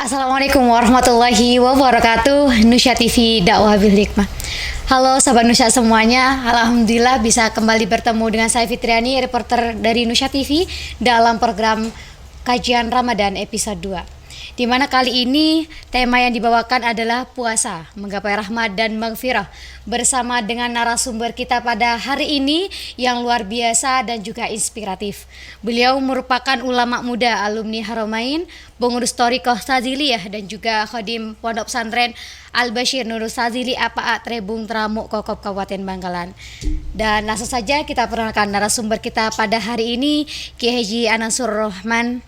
Assalamualaikum warahmatullahi wabarakatuh. Nusya TV Dakwah Bil Hikmah. Halo sahabat Nusya semuanya. Alhamdulillah bisa kembali bertemu dengan saya Fitriani, reporter dari Nusya TV dalam program Kajian Ramadan episode 2. Di mana kali ini tema yang dibawakan adalah puasa, menggapai rahmat dan maghfirah, bersama dengan narasumber kita pada hari ini yang luar biasa dan juga inspiratif. Beliau merupakan ulama muda alumni Haramain, pengurus Thariqah Sadziliyah dan juga khadim Pondok Pesantren Al-Bashir Nurul Sadzili APA Trebung Tramuk Kokop Kabupaten Bangkalan. Dan langsung saja kita perkenalkan narasumber kita pada hari ini, Kiai Haji Anansur Rahman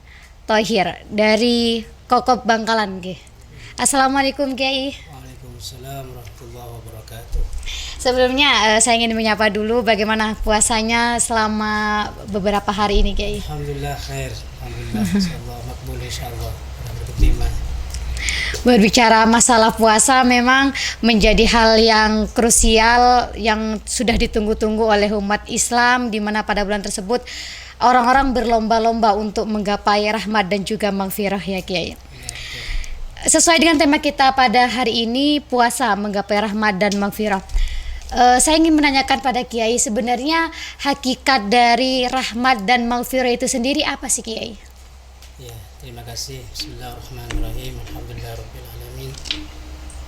Thohir dari Kokop Bangkalan. Assalamualaikum Kiai. Waalaikumsalam warahmatullahi wabarakatuh. Sebelumnya saya ingin menyapa dulu bagaimana puasanya selama beberapa hari ini Kiai. Alhamdulillah khair. Alhamdulillah insyaallah makbul insyaallah. Diterima. Berbicara masalah puasa memang menjadi hal yang krusial yang sudah ditunggu-tunggu oleh umat Islam, di mana pada bulan tersebut orang-orang berlomba-lomba untuk menggapai rahmat dan juga maghfirah ya Kiai. Sesuai dengan tema kita pada hari ini, puasa menggapai rahmat dan maghfirah. Saya ingin menanyakan pada Kiai, sebenarnya hakikat dari rahmat dan maghfirah itu sendiri apa sih Kiai? Ya, terima kasih. Bismillahirrahmanirrahim. Alhamdulillahirabbil alamin.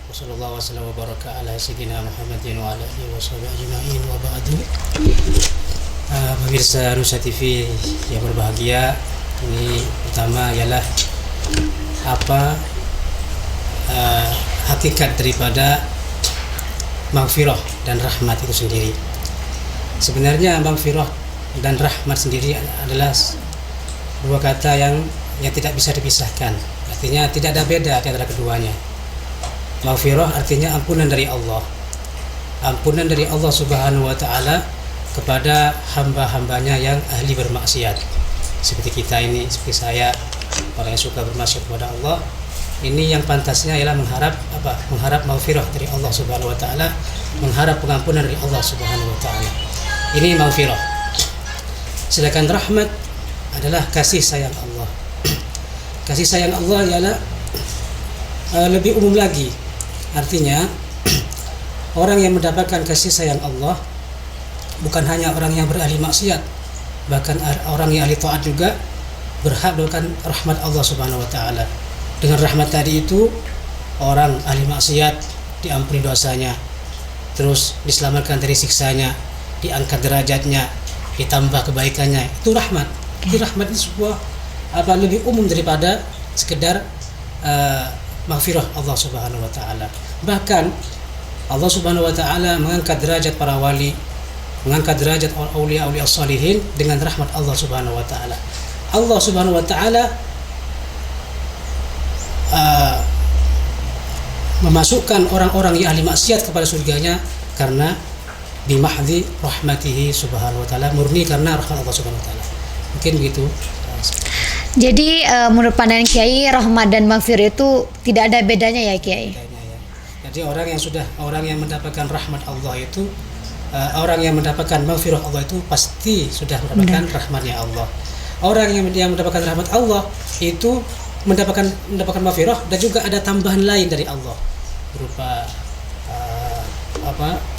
Wassallallahu wasallam wa baraka ala sayyidina Muhammadin wa ala alihi washabihi ajmain wa ba'du. Pemirsa Nusya TV yang berbahagia, ini pertama ialah apa hakikat daripada maghfirah dan rahmat itu sendiri. Sebenarnya maghfirah dan rahmat sendiri adalah dua kata yang tidak bisa dipisahkan. Artinya tidak ada beda di antara keduanya. Maghfirah artinya ampunan dari Allah. Ampunan dari Allah Subhanahu wa taala kepada hamba-hambanya yang ahli bermaksiat. Seperti kita ini, seperti saya, orang yang suka bermaksiat kepada Allah. Ini yang pantasnya ialah mengharap apa? Mengharap maghfirah dari Allah Subhanahu wa taala, mengharap pengampunan dari Allah Subhanahu wa taala. Ini maghfirah. Sedangkan rahmat adalah kasih sayang Allah. Kasih sayang Allah ialah lebih umum lagi. Artinya orang yang mendapatkan kasih sayang Allah bukan hanya orang yang berahli maksiat, bahkan orang yang ahli taat juga berhak mendapatkan rahmat Allah Subhanahu wa taala. Dengan rahmat tadi itu orang ahli maksiat diampuni dosanya, terus diselamatkan dari siksanya, diangkat derajatnya, ditambah kebaikannya. Itu rahmat. Itu rahmat itu sebuah lebih umum daripada sekedar maghfirah Allah Subhanahu wa taala. Bahkan Allah Subhanahu wa taala mengangkat derajat para wali, mengangkat derajat aulia-aulia salihin dengan rahmat Allah Subhanahu wa taala. Allah Subhanahu wa taala memasukkan orang-orang yang ahli maksiat kepada surganya karena bimahdi rahmatihi Subhanahu wa taala, murni karena rahmat Allah Subhanahu wa taala. Mungkin begitu. Jadi menurut pandangan Kiai, rahmat dan maghfirah itu tidak ada bedanya ya Kiai? Jadi orang yang mendapatkan rahmat Allah itu orang yang mendapatkan maghfirah Allah itu pasti sudah mendapatkan rahmatnya Allah. Orang yang mendapatkan rahmat Allah itu mendapatkan maghfirah dan juga ada tambahan lain dari Allah berupa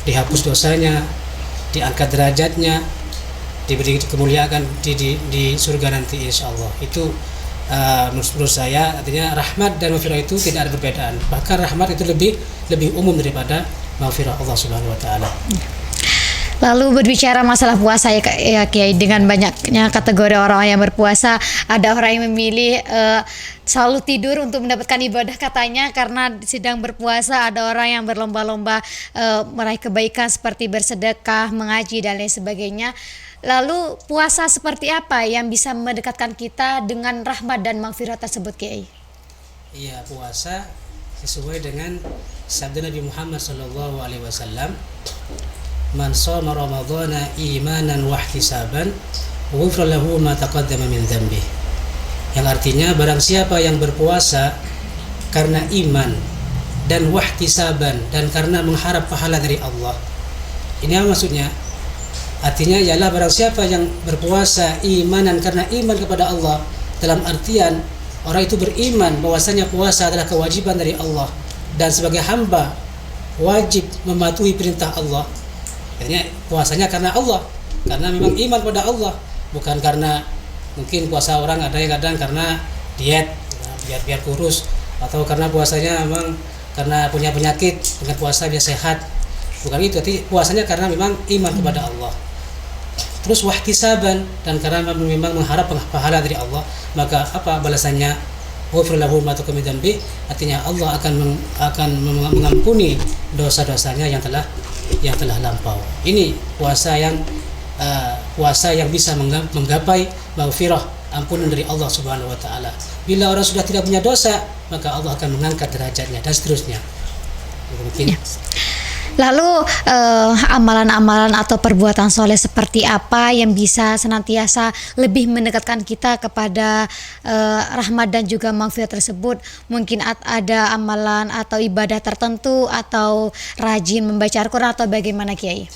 dihapus dosanya, diangkat derajatnya, diberi kemuliaan di surga nanti insyaallah. Itu menurut saya artinya rahmat dan maghfirah itu tidak ada perbedaan. Bahkan rahmat itu lebih umum daripada maghfirah Allah Subhanahu wa taala. Lalu berbicara masalah puasa ya Kiai, dengan banyaknya kategori orang yang berpuasa, ada orang yang memilih selalu tidur untuk mendapatkan ibadah katanya karena sedang berpuasa. Ada orang yang berlomba-lomba meraih kebaikan seperti bersedekah, mengaji dan lain sebagainya. Lalu puasa seperti apa yang bisa mendekatkan kita dengan rahmat dan maghfirah tersebut Kiai? Iya, puasa sesuai dengan sabda Nabi Muhammad sallallahu alaihi wasallam, man shoma ramadhana imanan wa ihtisaban ghufira lahu ma taqaddama min dhanbi. Yang artinya barang siapa yang berpuasa karena iman dan wahtisaban dan karena mengharap pahala dari Allah. Ini apa maksudnya? Artinya ialah barang siapa yang berpuasa imanan karena iman kepada Allah, dalam artian orang itu beriman bahwasanya puasa adalah kewajiban dari Allah dan sebagai hamba wajib mematuhi perintah Allah. Artinya puasanya karena Allah, karena memang iman pada Allah, bukan karena mungkin puasa orang ada yang kadang karena diet, biar kurus, atau karena puasanya memang karena punya penyakit dengan puasa biar sehat. Bukan itu, tapi puasanya karena memang iman kepada Allah. Terus wahtisaban, dan karena memang mengharap pahala dari Allah, maka apa balasannya? Ghufir lahu ma taqaddama min dzambi, artinya Allah akan mengampuni dosa-dosanya yang telah lampau. Ini puasa yang bisa menggapai maghfirah, ampunan dari Allah Subhanahu wa taala. Bila orang sudah tidak punya dosa, maka Allah akan mengangkat derajatnya dan seterusnya. Mungkin. Ya. Lalu amalan-amalan atau perbuatan soleh seperti apa yang bisa senantiasa lebih mendekatkan kita kepada rahmat dan juga maghfirah tersebut? Mungkin ada amalan atau ibadah tertentu atau rajin membaca Al-Quran atau bagaimana Kiai?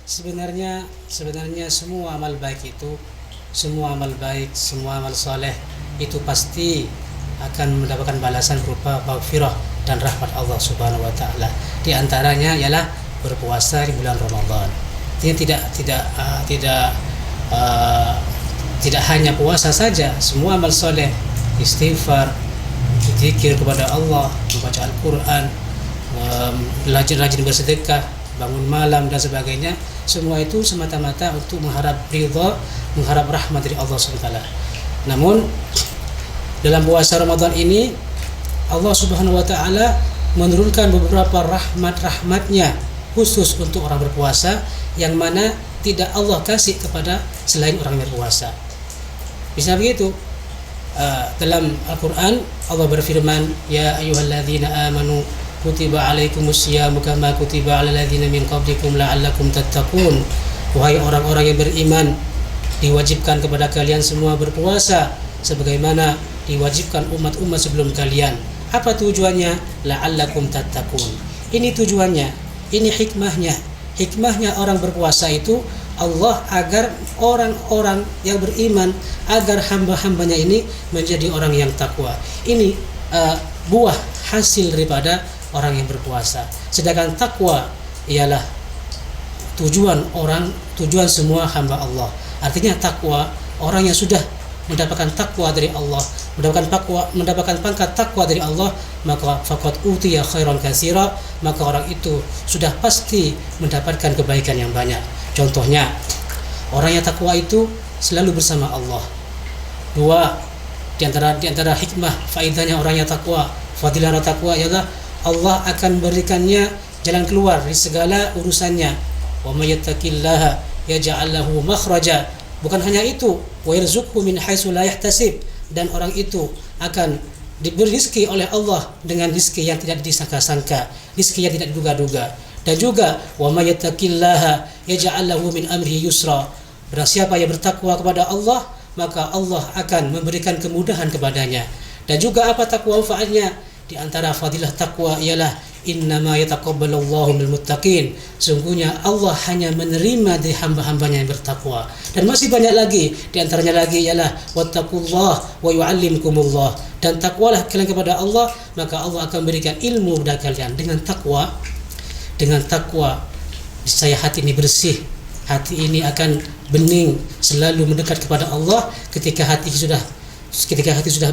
Sebenarnya semua amal baik, semua amal soleh itu pasti akan mendapatkan balasan berupa maghfirah dan rahmat Allah Subhanahu wa taala. Di antaranya ialah berpuasa di bulan Ramadan. Ini tidak hanya puasa saja, semua amal soleh, istighfar, zikir kepada Allah, membaca Al-Quran, rajin bersedekah, bangun malam dan sebagainya, semua itu semata-mata untuk mengharap ridha, mengharap rahmat dari Allah Subhanahu wa taala. Namun dalam puasa Ramadan ini Allah Subhanahu wa taala menurunkan beberapa rahmat-rahmatnya khusus untuk orang berpuasa, yang mana tidak Allah kasih kepada selain orang yang berpuasa. Bisa begitu. Dalam Al-Quran Allah berfirman, ya ayyuhalladzina amanu kutiba alaikumusyiyamu kama kutiba alal ladzina min qablikum la'allakum tattaqun. Wahai orang-orang yang beriman, diwajibkan kepada kalian semua berpuasa sebagaimana diwajibkan umat-umat sebelum kalian. Apa tujuannya? La'allakum tattaqun. Ini tujuannya, ini hikmahnya. Hikmahnya orang berpuasa itu Allah agar orang-orang yang beriman, agar hamba-hambanya ini menjadi orang yang takwa. Ini buah hasil daripada orang yang berpuasa. Sedangkan takwa ialah tujuan semua hamba Allah. Artinya takwa, orang yang sudah mendapatkan takwa dari Allah, mendapatkan pangkat takwa dari Allah, maka faqad utiya khairan katsira, maka orang itu sudah pasti mendapatkan kebaikan yang banyak. Contohnya, orang yang takwa itu selalu bersama Allah. Dua di antara hikmah faedahnya orang yang takwa, fadilah orang takwa ialah Allah akan memberikannya jalan keluar dari segala urusannya. Wa may yattaqillaha yaj'al lahu makhraja. Bukan hanya itu, wa yarzuqhu min haitsu la yahtasib, dan orang itu akan diberi rezeki oleh Allah dengan rezeki yang tidak disangka-sangka, rezeki yang tidak diduga-duga. Dan juga wa may yattaqillaha yaj'al lahu min amrihi yusra. Barang siapa yang bertakwa kepada Allah, maka Allah akan memberikan kemudahan kepadanya. Dan juga apa takwa manfaatnya? Di antara fadilah takwa ialah innama yataqabbalullahu minal muttaqin. Sungguhnya Allah hanya menerima dari hamba-hambanya yang bertakwa. Dan masih banyak lagi, di antaranya lagi ialah wattaqullah wa yu'allimkumullah. Dan takwalah kalian kepada Allah, maka Allah akan berikan ilmu kepada kalian. Dengan takwa saya hati ini bersih, hati ini akan bening, selalu mendekat kepada Allah. Ketika hati sudah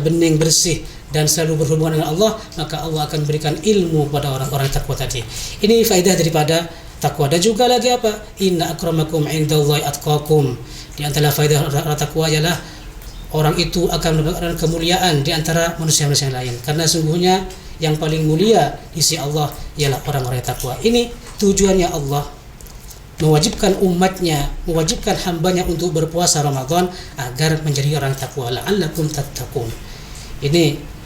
bening, bersih, dan selalu berhubungan dengan Allah, maka Allah akan berikan ilmu pada orang-orang takwa tadi. Ini faedah daripada takwa. Dan juga lagi apa? Inna akramakum indallahi atqakum. Di antara faedah takwa ialah orang itu akan mendapatkan kemuliaan di antara manusia-manusia yang lain. Karena sungguhnya yang paling mulia di sisi Allah ialah orang-orang yang takwa. Ini tujuannya Allah mewajibkan umatnya, mewajibkan hambanya untuk berpuasa Ramadan agar menjadi orang takwa. La'allakum tattaqun. Ini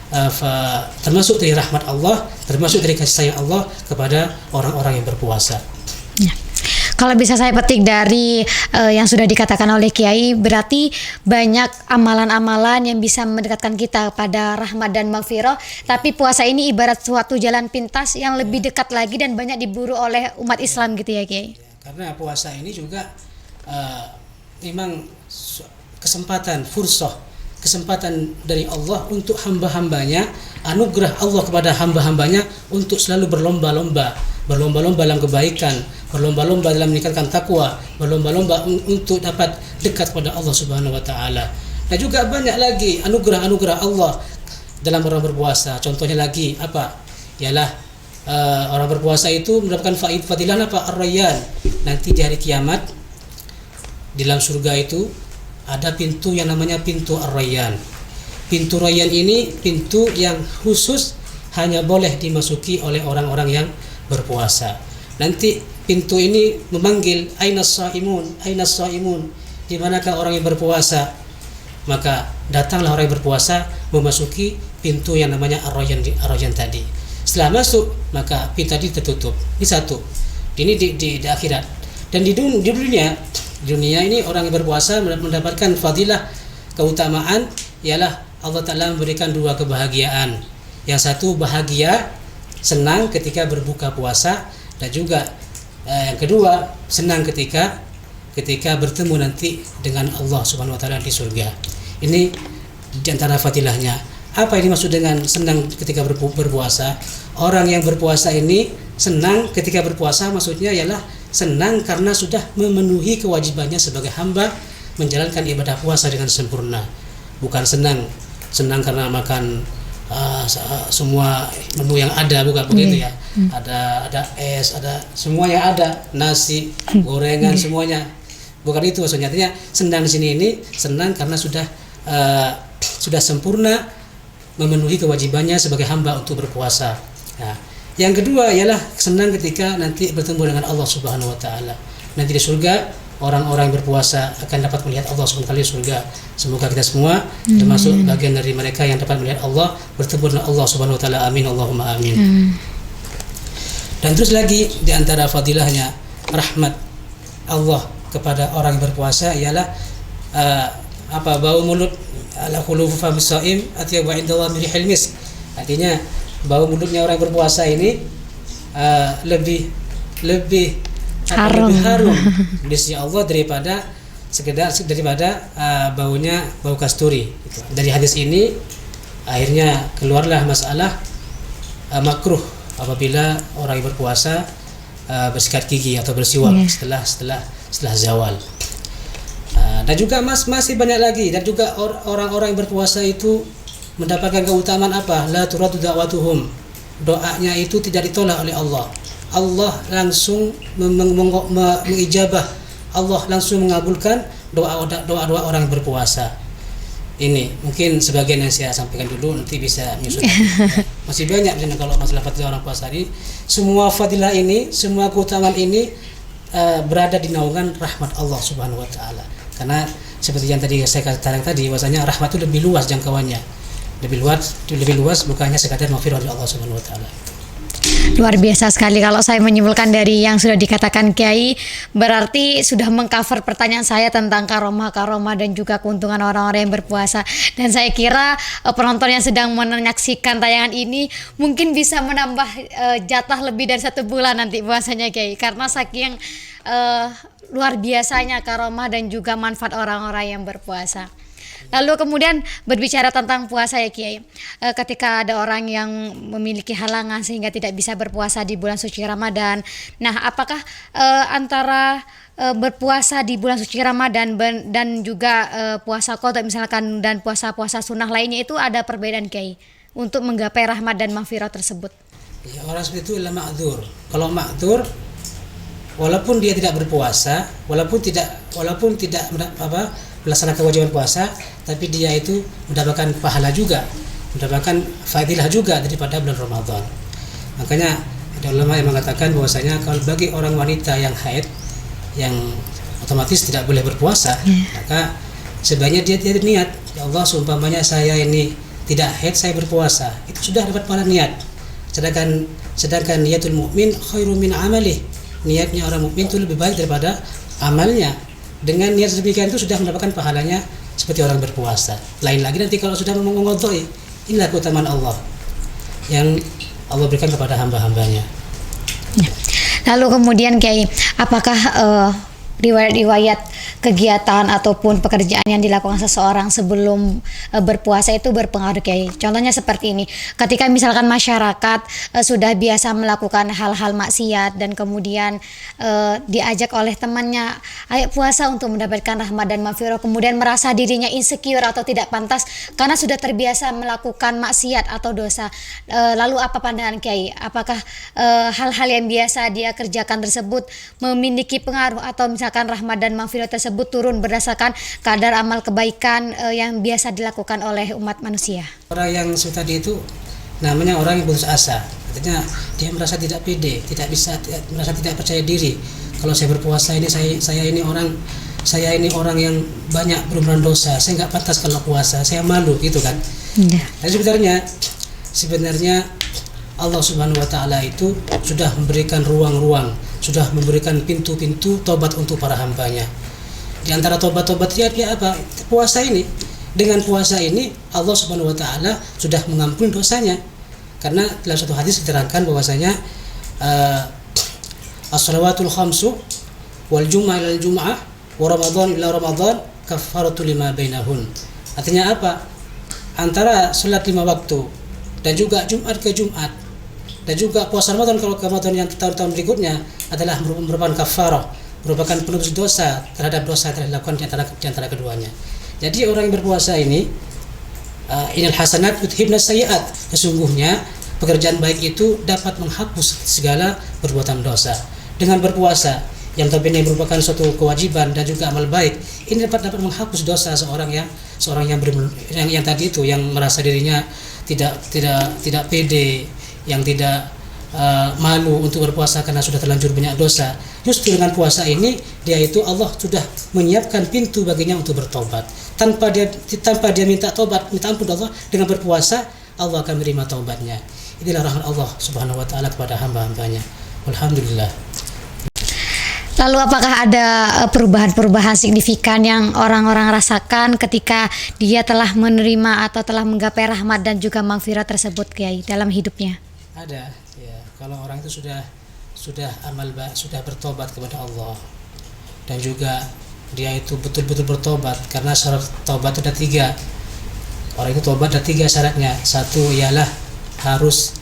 termasuk dari rahmat Allah, termasuk dari kasih sayang Allah kepada orang-orang yang berpuasa. Ya. Kalau bisa saya petik dari yang sudah dikatakan oleh Kiai, berarti banyak amalan-amalan yang bisa mendekatkan kita pada rahmat dan maghfirah. Tapi puasa ini ibarat suatu jalan pintas yang lebih dekat lagi dan banyak diburu oleh umat Islam gitu ya Kiai. Karena puasa ini juga memang kesempatan, fursah kesempatan dari Allah untuk hamba-hambanya, anugerah Allah kepada hamba-hambanya untuk selalu berlomba-lomba dalam kebaikan, berlomba-lomba dalam meningkatkan takwa, berlomba-lomba untuk dapat dekat kepada Allah Subhanahu wa taala. Dan juga banyak lagi anugerah-anugerah Allah dalam orang berpuasa. Contohnya lagi apa? Ialah orang berpuasa itu mendapatkan fadilah apa? Ar-Rayyan. Nanti di hari kiamat di dalam surga itu ada pintu yang namanya pintu Ar-Rayyan. Pintu Rayyan ini pintu yang khusus hanya boleh dimasuki oleh orang-orang yang berpuasa. Nanti pintu ini memanggil ainas shaimun, ainas shaimun, di manakah orang yang berpuasa? Maka datanglah orang yang berpuasa memasuki pintu yang namanya Ar-Rayyan tadi. Setelah masuk, maka pintu tadi tertutup. Ini satu. Ini di akhirat. Dan di dunia ini orang yang berpuasa mendapatkan fadilah, keutamaan, ialah Allah Ta'ala memberikan dua kebahagiaan. Yang satu bahagia, senang ketika berbuka puasa, dan juga yang kedua senang ketika bertemu nanti dengan Allah Subhanahu wa taala di surga. Ini di antara fadilahnya. Apa yang dimaksud dengan senang ketika berpuasa? Orang yang berpuasa ini senang ketika berpuasa, maksudnya ialah senang karena sudah memenuhi kewajibannya sebagai hamba, menjalankan ibadah puasa dengan sempurna. Bukan senang karena makan semua menu yang ada, bukan begitu ya. Ada es, ada semua yang ada, nasi, gorengan, semuanya. Bukan itu maksudnya. Artinya senang di sini ini senang karena sudah sempurna memenuhi kewajibannya sebagai hamba untuk berpuasa. Nah, yang kedua ialah senang ketika nanti bertemu dengan Allah Subhanahu wa taala. Nanti di surga orang-orang yang berpuasa akan dapat melihat Allah Subhanahu wa taala di surga. Semoga kita semua termasuk bagian dari mereka yang dapat melihat Allah, bertemu dengan Allah Subhanahu wa taala. Amin Allahumma amin. Dan terus lagi di antara fadilahnya rahmat Allah kepada orang yang berpuasa ialah bau mulut ala khulufu fami shaim atyabu indallah min rihil misk. Artinya bau mulutnya orang yang berpuasa ini lebih harum di sisi Allah daripada bau kasturi. Dari hadis ini akhirnya keluarlah masalah makruh apabila orang yang berpuasa bersikat gigi atau bersiwak setelah zawal. Dan juga masih banyak lagi. Dan juga orang-orang yang berpuasa itu mendapatkan keutamaan apa? La turadu da'watuhum. Doanya itu tidak ditolak oleh Allah. Allah langsung mengijabah. Allah langsung mengabulkan doa-doa orang yang berpuasa. Ini mungkin sebagian yang saya sampaikan dulu, nanti bisa menyusul. Masih banyak kalau masalah fadilah orang puasa ini. Semua fadilah ini, semua keutamaan ini berada di naungan rahmat Allah Subhanahu wa taala. Karena seperti yang tadi saya katakan tadi, bahwasanya rahmat itu lebih luas jangkauannya. Lebih luas bukannya sekadar maghfirah dari Allah Subhanahu wa taala. Luar biasa sekali kalau saya menyimpulkan dari yang sudah dikatakan Kiai, berarti sudah mengcover pertanyaan saya tentang karomah dan juga keuntungan orang-orang yang berpuasa. Dan saya kira penonton yang sedang menyaksikan tayangan ini mungkin bisa menambah jatah lebih dari 1 bulan nanti puasanya Kiai, karena saking luar biasanya karomah dan juga manfaat orang-orang yang berpuasa. Lalu kemudian berbicara tentang puasa ya Kiai, ketika ada orang yang memiliki halangan sehingga tidak bisa berpuasa di bulan suci Ramadan. Nah, apakah antara berpuasa di bulan suci Ramadan dan juga puasa qada misalkan dan puasa-puasa sunnah lainnya itu ada perbedaan Kiai untuk menggapai rahmat dan maghfirah tersebut? Ya, orang seperti itu adalah ma'dzur. Kalau ma'dzur, walaupun dia tidak berpuasa, walaupun tidak melaksanakan kewajiban puasa, tapi dia itu mendapatkan pahala juga, mendapatkan fadilah juga daripada bulan Ramadan. Makanya ada ulama yang mengatakan bahwasanya kalau bagi orang wanita yang haid, yang otomatis tidak boleh berpuasa, maka sebaiknya dia niat, ya Allah, seumpamanya saya ini tidak haid, saya berpuasa, itu sudah dapat pahala niat. Sedangkan niatul mukmin khairu min amalih. Niatnya orang mukmin itu lebih baik daripada amalnya. Dengan niat demikian itu sudah mendapatkan pahalanya seperti orang berpuasa. Lain lagi nanti kalau sudah mengodoi, inilah keutamaan Allah yang Allah berikan kepada hamba-hambanya. Lalu kemudian Kiai, apakah riwayat-riwayat kegiatan ataupun pekerjaan yang dilakukan seseorang sebelum berpuasa itu berpengaruh Kiai. Contohnya seperti ini, ketika misalkan masyarakat sudah biasa melakukan hal-hal maksiat dan kemudian diajak oleh temannya, ayo puasa untuk mendapatkan rahmat dan maghfirah, kemudian merasa dirinya insecure atau tidak pantas karena sudah terbiasa melakukan maksiat atau dosa. Lalu apa pandangan Kiai? Apakah hal-hal yang biasa dia kerjakan tersebut memiliki pengaruh atau misalkan rahmat dan maghfirah tersebut turun berdasarkan kadar amal kebaikan yang biasa dilakukan oleh umat manusia? Orang yang seperti tadi itu namanya orang yang putus asa. Artinya dia merasa tidak pede, merasa tidak percaya diri. Kalau saya berpuasa ini saya ini orang yang banyak berumuran dosa. Saya nggak pantas kalau puasa. Saya malu gitu kan. Ya. Tapi sebenarnya Allah Subhanahu wa taala itu sudah memberikan ruang-ruang, sudah memberikan pintu-pintu tobat untuk para hambanya. Di antara tobat-tobat dia apa? Puasa ini. Dengan puasa ini Allah Subhanahu wa taala sudah mengampuni dosanya. Karena dalam satu hadis diterangkan bahwasanya as-salawatul khamsu wal jum'ah ila jum'ah wa ramadan ila ramadan kafaratu lima bainahun. Artinya apa? Antara salat 5 waktu dan juga Jumat ke Jumat dan juga puasa Ramadan kalau ke Ramadan yang tahun-tahun berikutnya adalah merupakan kafarah, merupakan penebus dosa terhadap dosa yang telah dilakukan di antara keduanya. Jadi orang yang berpuasa ini inal hasanat yudhibna sayyi'at, sesungguhnya pekerjaan baik itu dapat menghapus segala perbuatan dosa. Dengan berpuasa yang tampaknya merupakan suatu kewajiban dan juga amal baik, ini dapat menghapus dosa seorang yang tadi itu, yang merasa dirinya tidak pede, yang tidak malu untuk berpuasa karena sudah terlanjur banyak dosa. Justru dengan puasa ini Allah sudah menyiapkan pintu baginya untuk bertobat. Tanpa dia minta tobat, minta ampun Allah, dengan berpuasa Allah akan menerima taubatnya. Inilah rahmat Allah Subhanahu wa taala kepada hamba-hambanya. Alhamdulillah. Lalu apakah ada perubahan-perubahan signifikan yang orang-orang rasakan ketika dia telah menerima atau telah menggapai rahmat dan juga maghfirah tersebut Kiai dalam hidupnya? Ada, ya. Kalau orang itu sudah amal baik, sudah bertobat kepada Allah, dan juga dia itu betul-betul bertobat, karena syarat tobat itu ada 3. Orang itu tobat ada 3 syaratnya. 1 ialah harus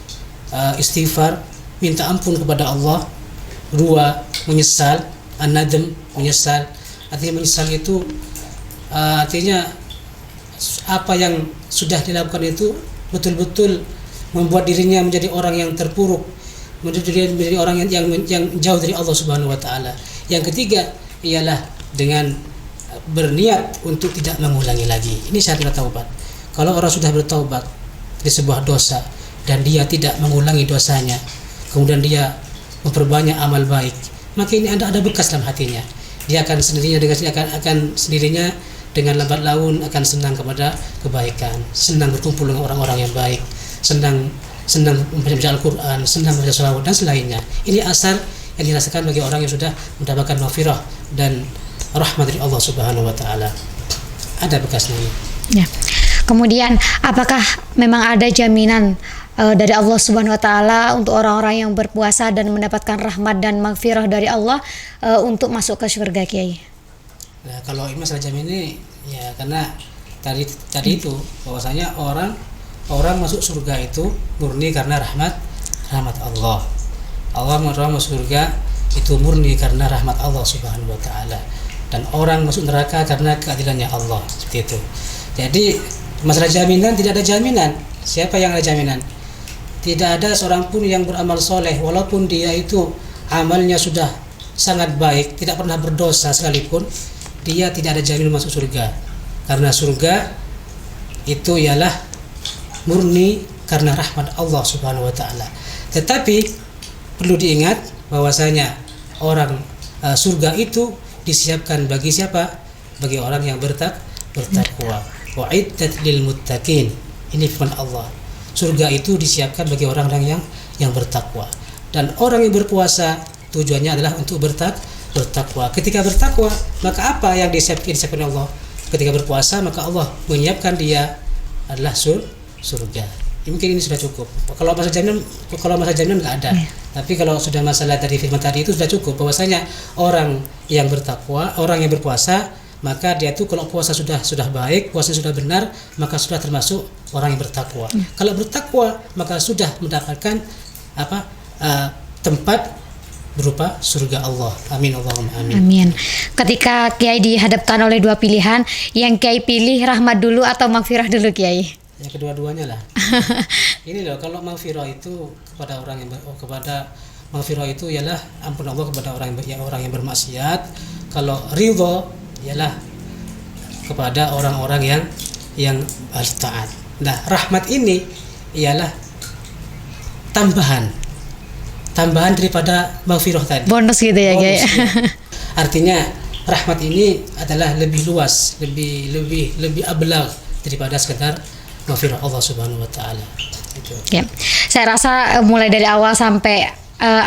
istighfar, minta ampun kepada Allah. 2 menyesal, an-nadam, menyesal. Artinya menyesal itu artinya apa yang sudah dilakukan itu betul-betul membuat dirinya menjadi orang yang terpuruk, menjadi orang yang jauh dari Allah Subhanahu wa taala. Yang ketiga ialah dengan berniat untuk tidak mengulangi lagi. Ini syarat taubat. Kalau orang sudah bertaubat dari sebuah dosa dan dia tidak mengulangi dosanya, kemudian dia memperbanyak amal baik, maka ini ada bekas dalam hatinya. Dia akan sendirinya dengan lambat laun akan senang kepada kebaikan, senang berkumpul dengan orang-orang yang baik, senang membaca Al-Quran, senang membaca sholawat dan selainnya. Ini asar yang dirasakan bagi orang yang sudah mendapatkan maghfirah dan rahmat dari Allah Subhanahu wa taala. Ada bekasnya. Ya. Kemudian apakah memang ada jaminan dari Allah Subhanahu wa taala untuk orang-orang yang berpuasa dan mendapatkan rahmat dan maghfirah dari Allah untuk masuk ke surga Kiai? Nah, kalau ini masalah jamin ini ya karena tadi itu bahwasanya orang masuk surga itu murni karena rahmat Allah. Orang masuk surga itu murni karena rahmat Allah Subhanahu wa taala. Dan orang masuk neraka karena keadilannya Allah, seperti itu. Jadi masalah jaminan, tidak ada jaminan. Siapa yang ada jaminan? Tidak ada seorang pun yang beramal soleh, walaupun dia itu amalnya sudah sangat baik, tidak pernah berdosa sekalipun, dia tidak ada jaminan masuk surga. Karena surga itu ialah murni karena rahmat Allah Subhanahu wa taala. Tetapi perlu diingat bahwasanya orang surga itu disiapkan bagi siapa? Bagi orang yang bertakwa. Wa'iddat lil muttaqin. Ini firman Allah. Surga itu disiapkan bagi orang-orang yang bertakwa. Dan orang yang berpuasa tujuannya adalah untuk bertakwa. Ketika bertakwa, maka apa yang disiapkan Allah? Ketika berpuasa, maka Allah menyiapkan dia adalah surga. mungkin ini sudah cukup. Kalau masa jaminan nggak ada. Tapi kalau sudah masalah dari firman tadi itu sudah cukup, bahwasanya orang yang bertakwa, orang yang berpuasa, maka dia itu kalau puasa sudah baik, puasanya sudah benar, maka sudah termasuk orang yang bertakwa. Kalau bertakwa maka sudah mendapatkan tempat berupa surga Allah. Amin Allahumma amin. Amin. Ketika Kiai dihadapkan oleh dua pilihan, yang Kiai pilih rahmat dulu atau maghfirah dulu, Kiai? Ya kedua-duanya lah. Ini loh, kalau maghfirah itu kepada orang yang maghfirah itu ialah ampun Allah kepada orang yang bermaksiat. Kalau ridho ialah kepada orang-orang yang ahli taat. Nah, rahmat ini ialah tambahan daripada maghfirah tadi. Bonus gitu ya, Kiai. Artinya rahmat ini adalah lebih luas, lebih ablag daripada sekedar maghfirah Allah Subhanahu wa taala. Itu. Ya. Saya rasa mulai dari awal sampai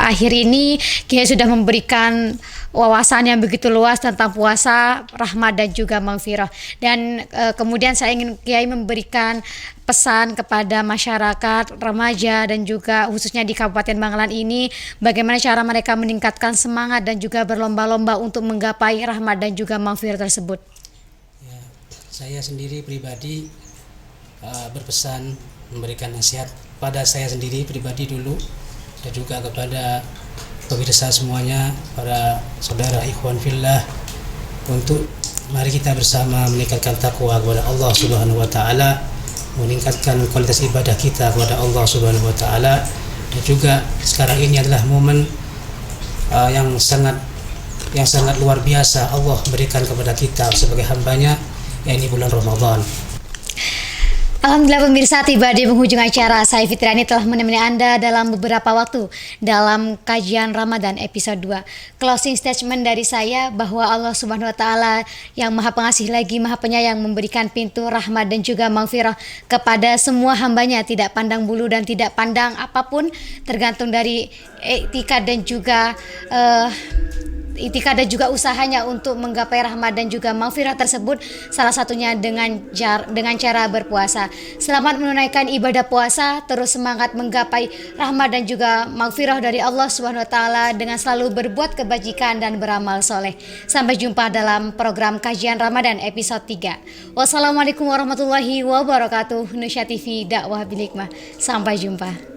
akhir ini Kiai sudah memberikan wawasan yang begitu luas tentang puasa, rahmat dan juga maghfirah. Dan kemudian saya ingin Kiai memberikan pesan kepada masyarakat remaja dan juga khususnya di Kabupaten Bangkalan ini, bagaimana cara mereka meningkatkan semangat dan juga berlomba-lomba untuk menggapai rahmat dan juga maghfirah tersebut. Ya, saya sendiri pribadi berpesan, memberikan nasihat pada saya sendiri pribadi dulu, dan juga kepada pemirsa semuanya, para saudara ikhwan fillah, untuk mari kita bersama meningkatkan takwa kepada Allah Subhanahu wa taala, meningkatkan kualitas ibadah kita kepada Allah Subhanahu wa taala. Dan juga sekarang ini adalah momen yang sangat luar biasa Allah berikan kepada kita sebagai hambanya, yaitu bulan Ramadan. Alhamdulillah pemirsa, tiba di penghujung acara. Saya Fitriani telah menemani Anda dalam beberapa waktu dalam kajian Ramadan episode 2. Closing statement dari saya bahwa Allah Subhanahu wa taala yang Maha Pengasih lagi Maha Penyayang memberikan pintu rahmat dan juga maghfirah kepada semua hambanya, tidak pandang bulu dan tidak pandang apapun, tergantung dari etika dan juga usahanya untuk menggapai rahmat dan juga maghfirah tersebut, salah satunya dengan cara berpuasa. Selamat menunaikan ibadah puasa, terus semangat menggapai rahmat dan juga maghfirah dari Allah Subhanahu wa taala dengan selalu berbuat kebajikan dan beramal soleh. Sampai jumpa dalam program kajian Ramadan episode 3. Wassalamualaikum warahmatullahi wabarakatuh. Nusya TV Dakwah Bil Hikmah. Sampai jumpa.